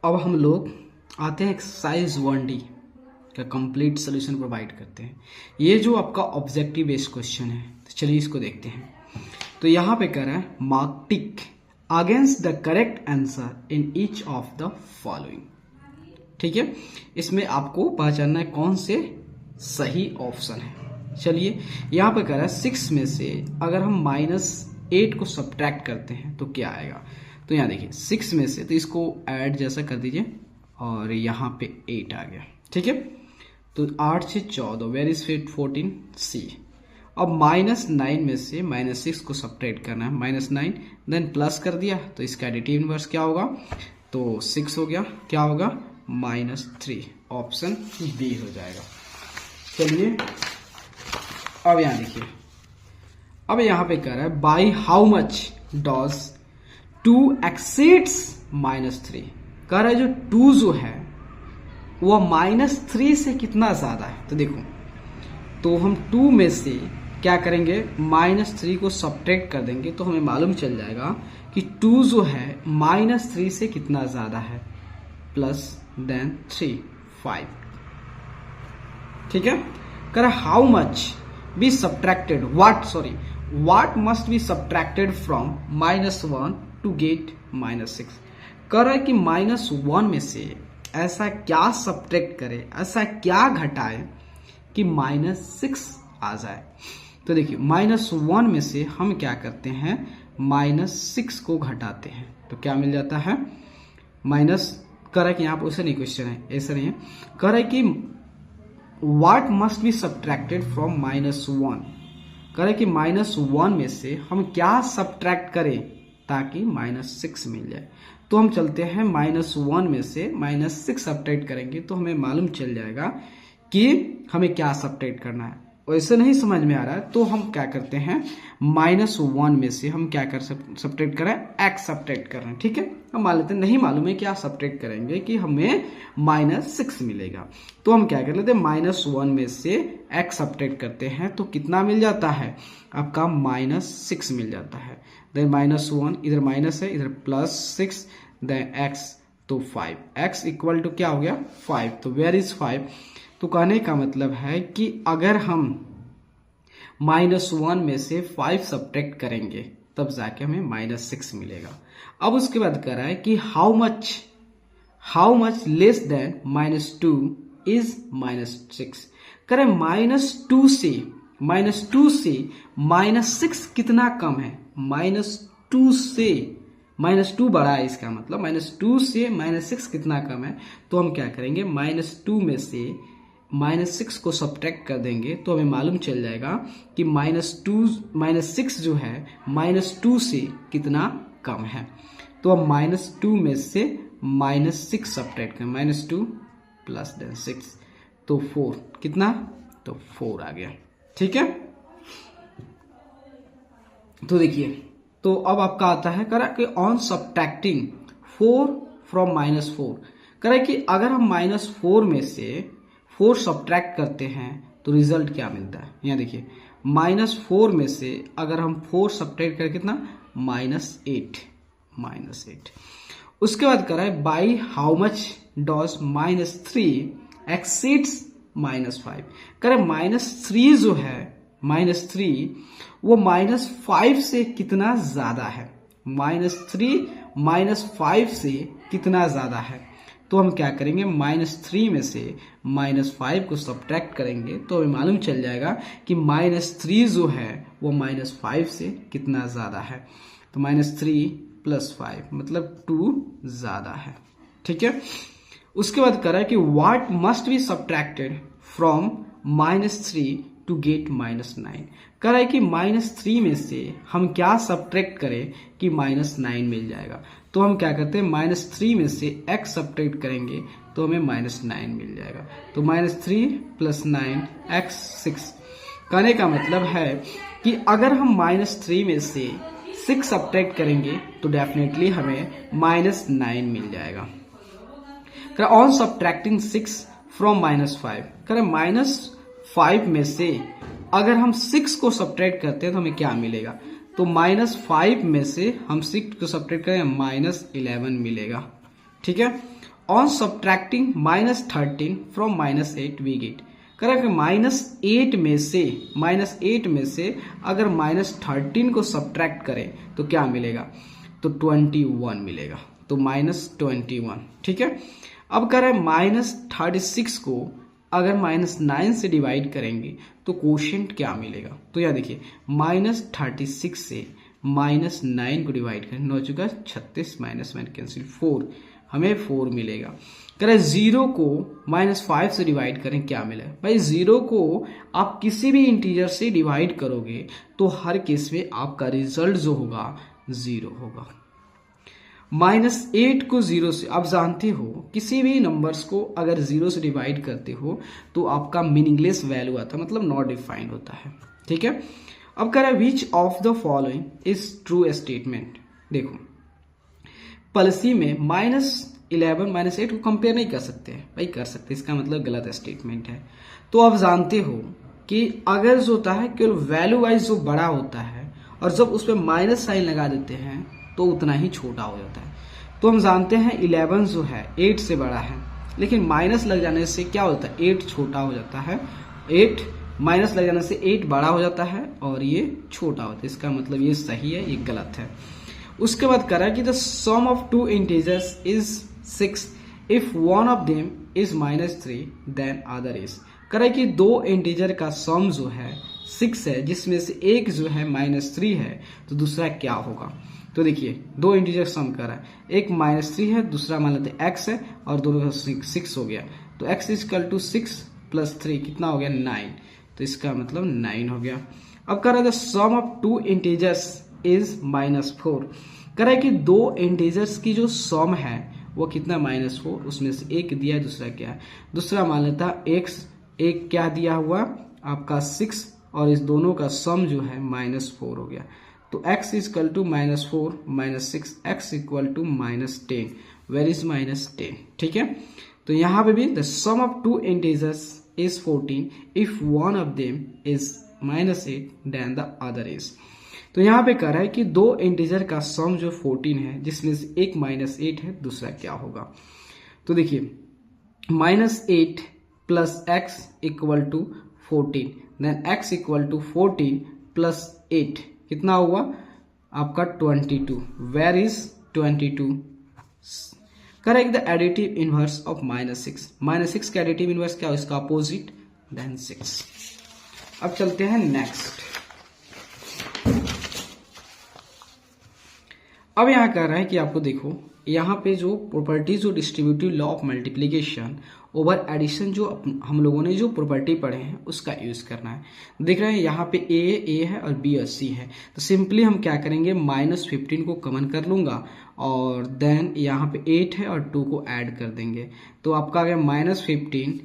अब हम लोग आते हैं एक्सरसाइज 1D का कंप्लीट सोल्यूशन प्रोवाइड करते हैं। ये जो आपका ऑब्जेक्टिव बेस्ड क्वेश्चन है, तो चलिए इसको देखते हैं। तो यहाँ पे कह रहा है mark tick against the correct answer in each of the following. ठीक है, इसमें आपको पहचानना है कौन से सही ऑप्शन है। चलिए यहाँ पे कह रहा है 6 में से अगर हम -8 को सब्ट्रैक्ट करते हैं तो क्या आएगा। तो यहाँ देखिए 6 में से, तो इसको ऐड जैसा कर दीजिए और यहाँ पे 8 आ गया। ठीक है, तो 8 से 14, वेर इज फिट 14 सी। अब -9 में से -6 को सब्ट्रैक्ट करना है, -9 देन प्लस कर दिया तो इसका एडिटिव इनवर्स क्या होगा, तो 6 हो गया, क्या होगा -3, ऑप्शन बी हो जाएगा। चलिए अब यहाँ देखिए, अब यहाँ पे कह रहा है by how much does 2 exceeds -3। कह रहा है जो 2 जो है वो -3 से कितना ज्यादा है। तो देखो, तो हम 2 में से क्या करेंगे, -3 को सब्ट्रैक्ट कर देंगे तो हमें मालूम चल जाएगा कि 2 जो है -3 से कितना ज्यादा है, प्लस देन 3 5। ठीक है, कह रहा how much be subtracted, what must be subtracted from -1 to get -6। कह रहा है कि -1 में से ऐसा क्या सब्ट्रैक्ट करे, ऐसा क्या घटाए कि -6 आ जाए। तो देखिए -1 में से हम क्या करते हैं, -6 को घटाते हैं तो क्या मिल जाता है, माइनस। कह रहा है कि यहाँ पर ऐसा नहीं क्वेश्चन है, ऐसा नहीं है, कह रहा है कि what must be subtracted from -1। कह रहा है कि -1 में से हम क्या सब्ट्रैक्ट करें ताकि -6 मिल जाए। तो हम चलते हैं -1 में से -6 सब्ट्रैक्ट करेंगे तो हमें मालूम चल जाएगा कि हमें क्या सब्ट्रैक्ट करना है। वैसे नहीं समझ में आ रहा है तो हम क्या करते हैं, -1 में से हम क्या कर सब्ट्रैक्ट करें, x सब्ट्रैक्ट कर रहे हैं। ठीक है, हम मान लेते हैं नहीं मालूम है क्या सब्ट्रैक्ट करेंगे कि हमें -6 मिलेगा। तो हम क्या कर लेते हैं, -1 में से x सब्ट्रैक्ट करते हैं तो कितना मिल जाता है, आपका -6 मिल जाता है। देन -1 इधर माइनस है, इधर +6, देन x तो 5, x इक्वल टू क्या हो गया 5। तो वेयर इज 5। तो कहने का मतलब है कि अगर हम -1 में से 5 सब्ट्रैक्ट करेंगे तब जाके हमें -6 मिलेगा। अब उसके बाद कह रहा है कि how much less than -2 is -6। कह रहे -2 से -6 कितना कम है, -2 से -2 बड़ा है, इसका मतलब -2 से -6 कितना कम है। तो हम क्या करेंगे, -2 में से -6 को सब्ट्रैक्ट कर देंगे तो हमें मालूम चल जाएगा कि -6 जो है -2 से कितना कम है। तो अब -2 में से -6 सब्ट्रैक्ट करें, -2 प्लस देन 6 तो 4, कितना, तो 4 आ गया। ठीक है, तो देखिए, तो अब आपका आता है करा कि ऑन सब्ट्रैक्टिंग 4 फ्रॉम -4। करा कि अगर हम -4 में से 4 सब्ट्रैक्ट करते हैं तो रिजल्ट क्या मिलता है। यहाँ देखिए -4 में से अगर हम 4 सब्ट्रैक्ट करें कितना, -8। उसके बाद करा है by how much does -3 exceeds -5। करें -3 जो है, -3 वो -5 से कितना ज्यादा है, -3 -5 से कितना ज्यादा है। तो हम क्या करेंगे, -3 में से -5 को सब्ट्रैक्ट करेंगे तो हमें मालूम चल जाएगा कि -3 जो है वो -5 से कितना ज्यादा है। तो -3 + 5 मतलब 2 ज्यादा है। ठीक है, उसके बाद कह रहा है कि what must be subtracted from -3 to get -9। कह रहा है कि -3 में से हम क्या सब्ट्रैक्ट करें कि -9 मिल जाएगा। तो हम क्या करते हैं, -3 में से x सब्ट्रैक्ट करेंगे तो हमें -9 मिल जाएगा। तो -3 + 9 x 6। कहने का मतलब है कि अगर हम -3 में से 6 सब्ट्रैक्ट करेंगे तो डेफिनेटली हमें -9 मिल जाएगा। On subtracting 6 from -5। करें -5 में से अगर हम 6 को सब्ट्रैक्ट करते हैं तो हमें क्या मिलेगा, तो -5 में से हम 6 को सब्ट्रैक्ट करें -11 मिलेगा। ठीक है, on subtracting -13 from -8 we get. कह रहा है कि -8 में से अगर -13 को सब्ट्रैक्ट करें तो क्या मिलेगा, तो 21 मिलेगा, तो -21। ठीक है। अब कह रहा है -36 को अगर -9 से डिवाइड करेंगे तो कोशेंट क्या मिलेगा। तो यह देखिए -36 से -9 को डिवाइड करें, 9 चुका 36, -9 कैंसिल 4, हमें 4 मिलेगा। कह रहे 0 को -5 से डिवाइड करें, क्या मिलेगा। भाई 0 को आप किसी भी इंटीजर से डिवाइड करोगे तो हर केस में आपका रिजल्ट जो होगा 0 होगा। -8 को 0 से, आप जानते हो किसी भी नंबर्स को अगर 0 से डिवाइड करते हो तो आपका मीनिंगलेस वैल्यू आता है, मतलब नॉट डिफाइंड होता है। ठीक है। अब कह रहा है which of the following is true statement. देखो पॉलिसी में -11 -8 को कंपेयर नहीं कर सकते हैं, भाई कर सकते, इसका मतलब गलत स्टेटमेंट है। तो आप जानते हो कि अगर जो होता है केवल वैल्यू वाइज जो बड़ा होता है और जब उस पर माइनस साइन लगा देते हैं तो उतना ही छोटा हो जाता है। तो हम जानते हैं 11 जो है 8 से बड़ा है, लेकिन माइनस लग जाने से क्या होता है, 8 छोटा हो जाता है, 8 माइनस लग जाने से 8 बड़ा हो जाता है और ये छोटा होता है। इसका मतलब ये सही है, ये गलत है। उसके बाद कह रहा है कि the sum of two integers is 6 if one of them is -3 then other is. कह रहा है कि दो इंटीजर का सम जो है 6 है, जिसमें से एक जो है -3 है, तो दूसरा क्या होगा। तो देखिए दो इंटीजर सम कर रहा है, एक -3 है, दूसरा मान लेते x है, और दोनों का 6 हो गया। तो x इक्वल टू 6 + 3 कितना हो गया 9, तो इसका मतलब 9 हो गया। अब कह रहा है the sum of two integers is -4। कह रहा है कि दो इंटीजर्स की जो सम है वो कितना -4, उसमें से एक दिया है, दूसरा क्या है, दूसरा मान लेता x, एक क्या दिया हुआ आपका 6, और इस दोनों का सम जो है -4 हो गया। तो x equal to -4 - 6, x equal to -10, where is -10। ठीक है। तो यहाँ पे भी the sum of two integers is 14 if one of them is -8 then the other is. तो यहाँ पे कह रहा है कि दो इंटीजर का सम जो 14 है, जिसमें से एक -8 है, दूसरा क्या होगा। तो देखिए -8 + x equal to 14, then x equal to 14 + 8 कितना हुआ आपका 22, where is 22। Correct the additive inverse of -6। -6 का एडिटिव इनवर्स क्या हो, इसका अपोजिट, देन 6। अब चलते हैं नेक्स्ट। अब यहां कह रहा है कि आपको देखो यहाँ पे जो प्रॉपर्टी, जो distributive law of multiplication over addition, जो हम लोगों ने जो प्रॉपर्टी पढ़े हैं उसका यूज करना है। देख रहे हैं यहाँ पे ए है और बी और सी है, तो सिंपली हम क्या करेंगे -15 को कॉमन कर लूंगा, और देन यहाँ पे 8 है और 2 को ऐड कर देंगे, तो आपका आ गया -15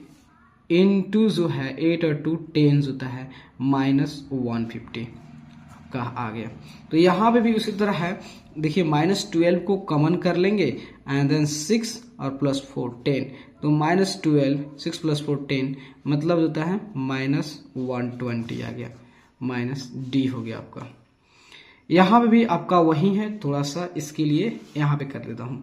इंटू जो है 8 और 2 10 होता है -150 का आ गया। तो यहाँ पे भी उसी तरह है, देखिए -12 को कॉमन कर लेंगे एंड देन 6 और +4 10, तो -12 6 + 4 10, मतलब होता है -120 आ गया, -d हो गया आपका। यहाँ पे भी आपका वही है, थोड़ा सा इसके लिए यहाँ पे कर देता हूँ।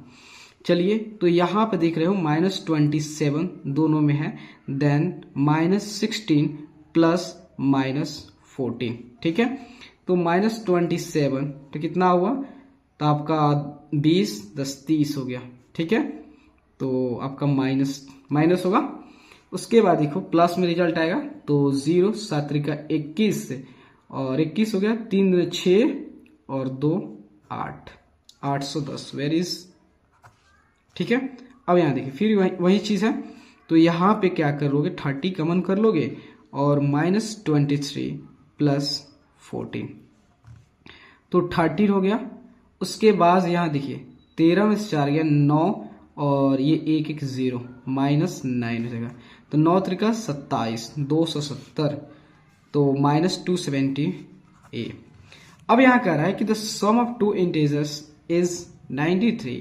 चलिए तो यहाँ पे देख रहे हो -27 दोनों में है, देन -16 + -14। ठीक है। तो -27 तो कितना हुआ, तो आपका 20 10 30 हो गया। ठीक है। तो आपका माइनस होगा। उसके बाद देखो प्लस में रिजल्ट आएगा, तो 0 7 × 21 और 21 हो गया, 3 × 6 और 2 8, 810, वेर इज। ठीक है। अब यहाँ देखिए फिर वही चीज है, तो यहाँ पे क्या करोगे 30 कॉमन कर लोगे और -23 + 14, तो 30 हो गया। उसके बाद यहाँ देखिए 13 में से 4 गया 9, और ये 1 1 0 -9 हो जाएगा, तो 9 × 27 270, तो -270 a। अब यहाँ कह रहा है कि the sum of two integers is 93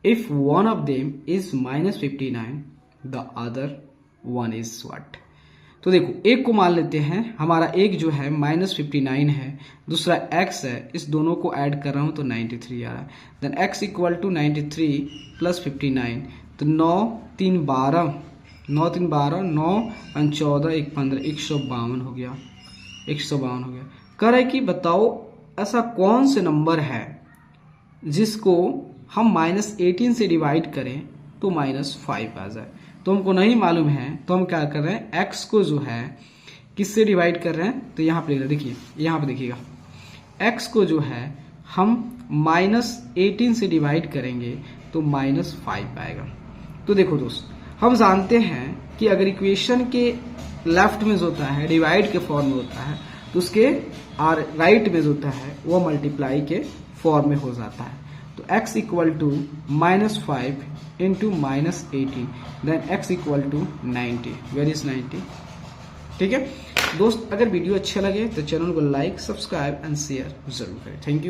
if one of them is -59 the other one is what. तो देखो एक को मान लेते हैं, हमारा एक जो है -59 है, दूसरा x है, इस दोनों को ऐड कर रहा हूं तो 93 आ रहा है, देन x इक्वल टू 93 + 59, तो 9 3 12, 9 3 12, 9 5 14, 1 15, 152 हो गया, 152 हो गया। कह रहा है कि बताओ ऐसा कौन से नंबर है जिसको हम -18 से डिवाइड करें तो -5 आ जाए। तो हमको नहीं मालूम है तो हम क्या कर रहे हैं, x को जो है किससे डिवाइड कर रहे हैं, तो यहाँ पे देखिए, यहाँ पे देखिएगा, x को जो है हम -18 से डिवाइड करेंगे तो -5 आएगा। तो देखो दोस्त, हम जानते हैं कि अगर इक्वेशन के लेफ्ट में जो होता है डिवाइड के फॉर्म में होता है तो उसके राइट में जो होता है वो मल्टीप्लाई के फॉर्म में हो जाता है। तो x equal to -5 into -18, then x equal to 90। Where is 90? ठीक है दोस्त, अगर वीडियो अच्छा लगे तो चैनल को लाइक, सब्सक्राइब एंड शेयर जरूर करें। Thank you.